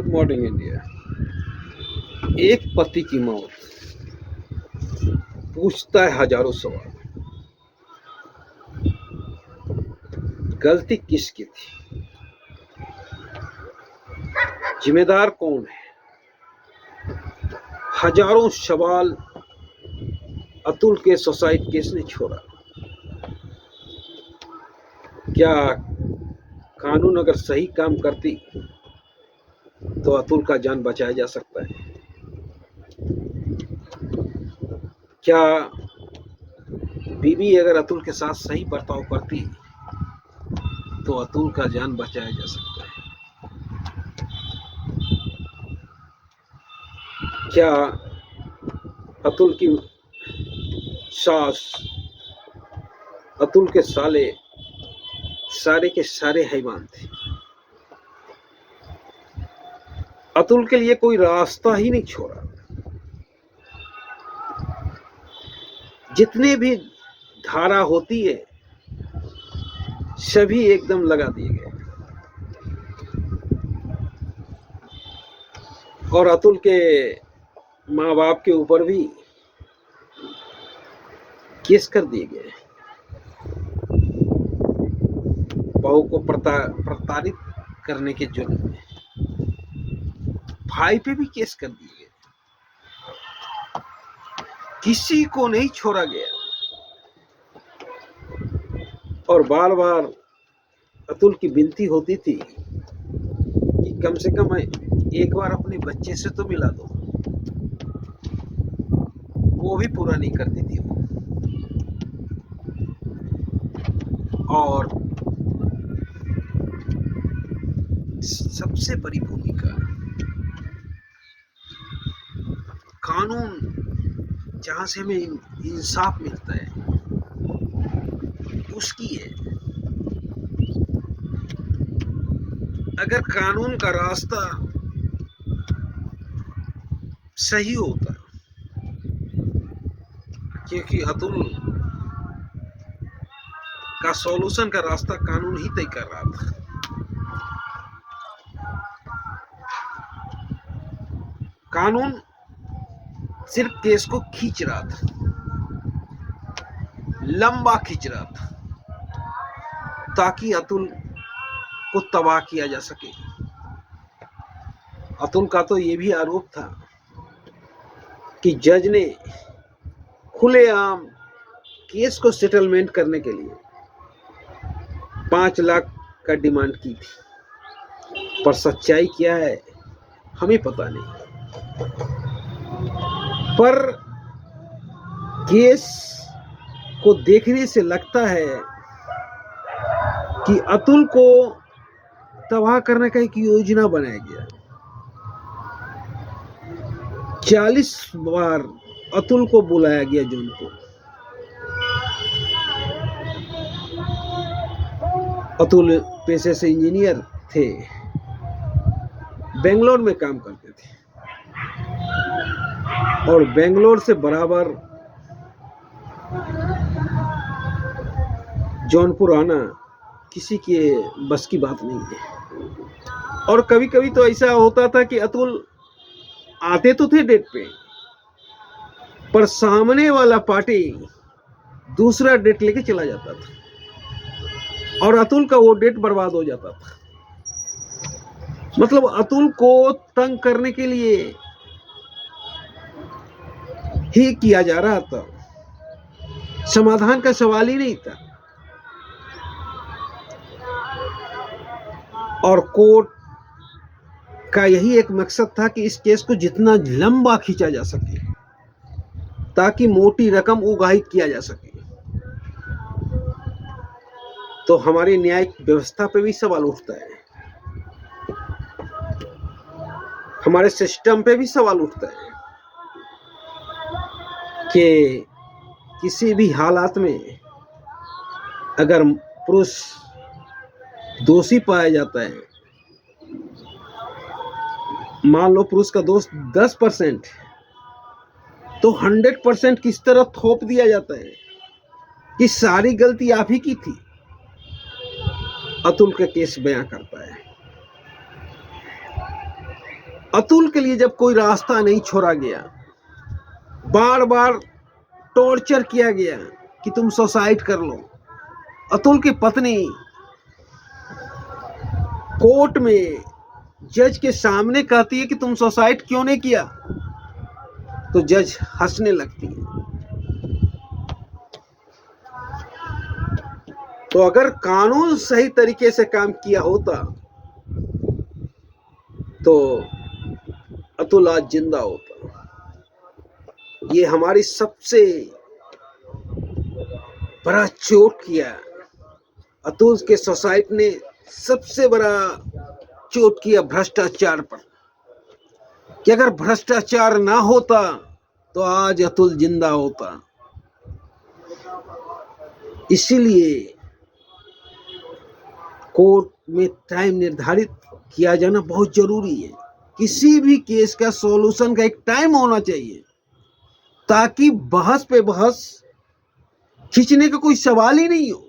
Good morning India. एक पति की मौत पूछता है हजारों सवाल। गलती किसकी थी? जिम्मेदार कौन है? हजारों सवाल अतुल के सुसाइड केस ने छोड़ा। क्या कानून अगर सही काम करती तो अतुल का जान बचाया जा सकता है? क्या बीवी अगर अतुल के साथ सही बर्ताव करती तो अतुल का जान बचाया जा सकता है? क्या अतुल की सास अतुल के साले सारे के सारे हैवान थे? अतुल के लिए कोई रास्ता ही नहीं छोड़ा। जितने भी धारा होती है सभी एकदम लगा दिए गए और अतुल के माँ बाप के ऊपर भी केस कर दिए गए। बहू को प्रताड़ित करने के जुर्म में भाई पे भी केस कर दिए गए। किसी को नहीं छोड़ा गया और बार बार अतुल की विनती होती थी कि कम से कम एक बार अपने बच्चे से तो मिला दो। वो भी पूरा नहीं करती थी वो। और सबसे बड़ी भूमिका कानून जहां से हमें इंसाफ मिलता है उसकी है। अगर कानून का रास्ता सही होता, क्योंकि अतुल का सॉल्यूशन का रास्ता कानून ही तय कर रहा था। कानून सिर्फ केस को खींच रहा था, लंबा खींच रहा था ताकि अतुल को तबाह किया जा सके। अतुल का तो ये भी आरोप था कि जज ने खुलेआम केस को सेटलमेंट करने के लिए 5 लाख का डिमांड की थी, पर सच्चाई क्या है हमें पता नहीं। पर केस को देखने से लगता है कि अतुल को तबाह करने का एक योजना बनाया गया। 40 बार अतुल को बुलाया गया जौनपुर। अतुल पेशे से इंजीनियर थे, बेंगलोर में काम करते थे और बेंगलोर से बराबर जौनपुर आना किसी के बस की बात नहीं है। और कभी कभी तो ऐसा होता था कि अतुल आते तो थे डेट पे, पर सामने वाला पार्टी दूसरा डेट लेके चला जाता था और अतुल का वो डेट बर्बाद हो जाता था। मतलब अतुल को तंग करने के लिए ही किया जा रहा था, समाधान का सवाल ही नहीं था। और कोर्ट का यही एक मकसद था कि इस केस को जितना लंबा खींचा जा सके ताकि मोटी रकम उगाहित किया जा सके। तो हमारी न्यायिक व्यवस्था पे भी सवाल उठता है, हमारे सिस्टम पे भी सवाल उठता है कि किसी भी हालात में अगर पुरुष दोषी पाया जाता है, मान लो पुरुष का दोष 10%, तो 100% किस तरह थोप दिया जाता है कि सारी गलती आप ही की थी। अतुल का केस बयां करता है। अतुल के लिए जब कोई रास्ता नहीं छोड़ा गया, बार बार टॉर्चर किया गया कि तुम सुसाइड कर लो। अतुल की पत्नी कोर्ट में जज के सामने कहती है कि तुम सुसाइड क्यों नहीं किया, तो जज हंसने लगती है। तो अगर कानून सही तरीके से काम किया होता तो अतुल आज जिंदा होता। ये हमारी सबसे बड़ा चोट किया। अतुल के सोसाइटी ने सबसे बड़ा चोट किया भ्रष्टाचार पर, कि अगर भ्रष्टाचार ना होता तो आज अतुल जिंदा होता। इसीलिए कोर्ट में टाइम निर्धारित किया जाना बहुत जरूरी है। किसी भी केस का सॉल्यूशन का एक टाइम होना चाहिए, ताकि बहस पे बहस खींचने का कोई सवाल ही नहीं हो।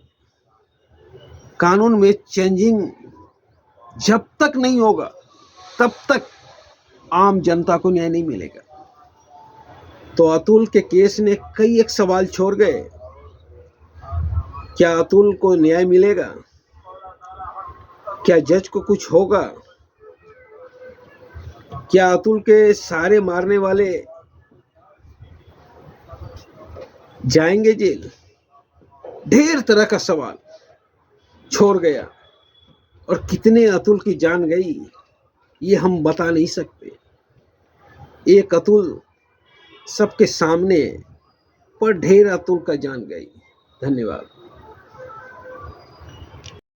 कानून में चेंजिंग जब तक नहीं होगा तब तक आम जनता को न्याय नहीं मिलेगा। तो अतुल के केस ने कई एक सवाल छोड़ गए। क्या अतुल को न्याय मिलेगा? क्या जज को कुछ होगा? क्या अतुल के सारे मारने वाले जाएंगे जेल? ढेर तरह का सवाल छोड़ गया, और कितने अतुल की जान गई ये हम बता नहीं सकते। एक अतुल सबके सामने, पर ढेर अतुल का जान गई। धन्यवाद।